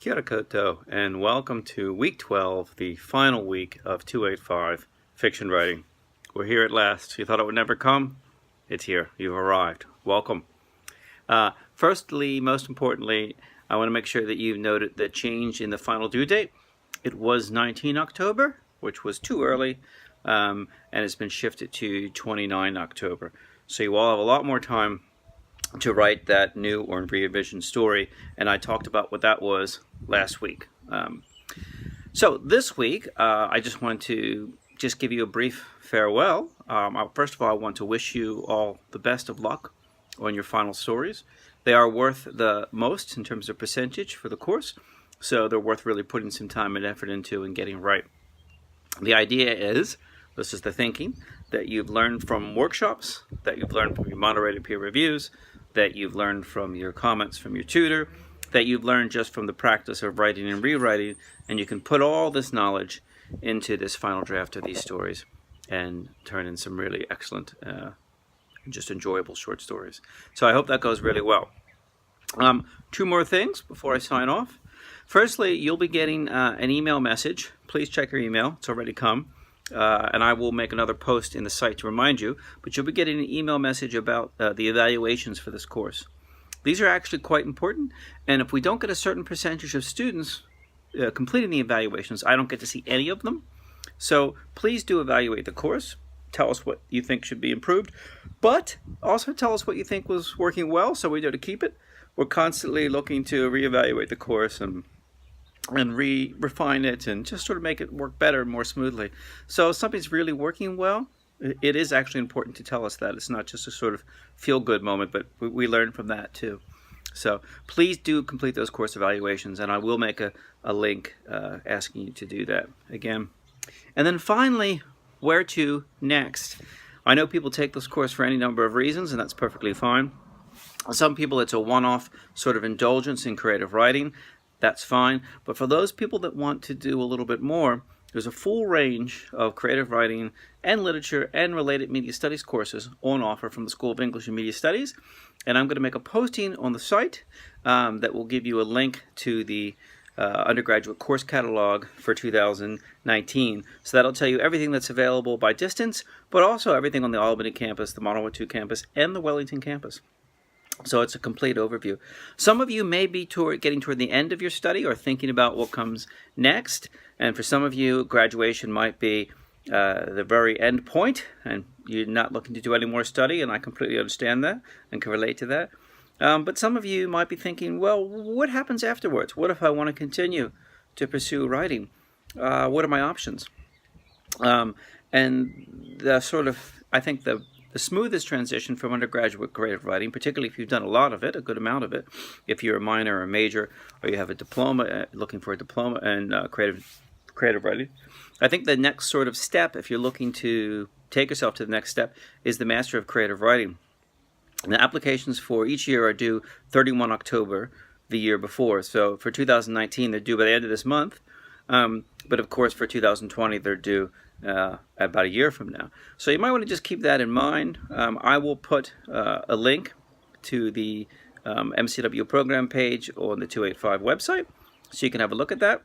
Kia ora koutou, and welcome to week 12, the final week of 285 fiction writing. We're here at last. You thought it would never come? It's here. You've arrived. Welcome. Firstly, most importantly, I want to make sure that you've noted the change in the final due date. It was 19 October, which was too early, and it's been shifted to 29 October. So you all have a lot more time to write that new or re-envisioned story, and I talked about what that was last week. So this week, I just want to give you a brief farewell. First of all, I want to wish you all the best of luck on your final stories. They are worth the most in terms of percentage for the course, so they're worth really putting some time and effort into and getting right. The idea is, this is the thinking, that you've learned from workshops, that you've learned from your moderated peer reviews, that you've learned from your comments from your tutor, that you've learned just from the practice of writing and rewriting, and you can put all this knowledge into this final draft of these stories and turn in some really excellent, just enjoyable short stories. So I hope that goes really well. Two more things before I sign off. Firstly, you'll be getting an email message. Please check your email. It's already come. And I will make another post in the site to remind you, but you'll be getting an email message about the evaluations for this course. These are actually quite important, and if we don't get a certain percentage of students completing the evaluations, I don't get to see any of them. So please do evaluate the course. Tell us what you think should be improved, but also tell us what you think was working well so we know to keep it. We're constantly looking to reevaluate the course and refine it and just sort of make it work better and more smoothly. So if something's really working well, it is actually important to tell us that. It's not just a sort of feel-good moment, but we learn from that too. So please do complete those course evaluations, and I will make a link asking you to do that again. And then finally, where to next? I know people take this course for any number of reasons, and that's perfectly fine. Some people, it's a one-off sort of indulgence in creative writing. That's fine. But for those people that want to do a little bit more, there's a full range of creative writing and literature and related media studies courses on offer from the School of English and Media Studies. And I'm going to make a posting on the site that will give you a link to the undergraduate course catalog for 2019. So that'll tell you everything that's available by distance, but also everything on the Albany campus, the Model 2 campus, and the Wellington campus. So it's a complete overview. Some of you may be getting toward the end of your study or thinking about what comes next. And for some of you, graduation might be the very end point, and you're not looking to do any more study, and I completely understand that and can relate to that. But some of you might be thinking, well, what happens afterwards? What if I want to continue to pursue writing? What are my options? And the sort of, I think the smoothest transition from undergraduate creative writing, particularly if you've done a lot of it, a good amount of it, if you're a minor or a major, or you have a diploma, looking for a diploma in creative writing, I think the next sort of step, if you're looking to take yourself to the next step, is the Master of Creative Writing. And the applications for each year are due 31 October the year before. So for 2019, they're due by the end of this month. But of course, for 2020, they're due about a year from now. So you might want to just keep that in mind. I will put a link to the MCW program page on the 285 website, so you can have a look at that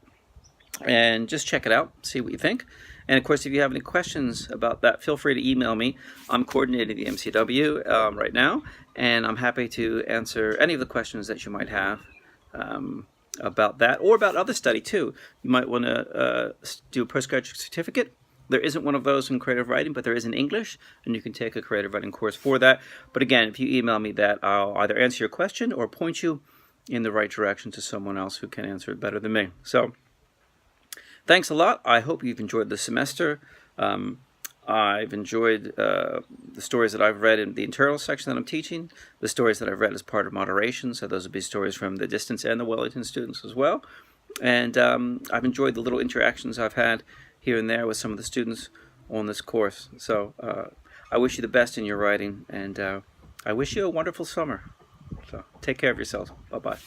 and just check it out, see what you think. And of course, if you have any questions about that, feel free to email me. I'm coordinating the MCW right now, and I'm happy to answer any of the questions that you might have about that, or about other study too. You might want to do a postgraduate certificate. There isn't one of those in creative writing, but there is in English, and you can take a creative writing course for that. But again, if you email me that, I'll either answer your question or point you in the right direction to someone else who can answer it better than me. So thanks a lot. I hope you've enjoyed the semester. I've enjoyed the stories that I've read in the internal section that I'm teaching, the stories that I've read as part of moderation, so those will be stories from the distance and the Wellington students as well. And I've enjoyed the little interactions I've had here and there with some of the students on this course. So I wish you the best in your writing, and I wish you a wonderful summer. So take care of yourselves. Bye-bye.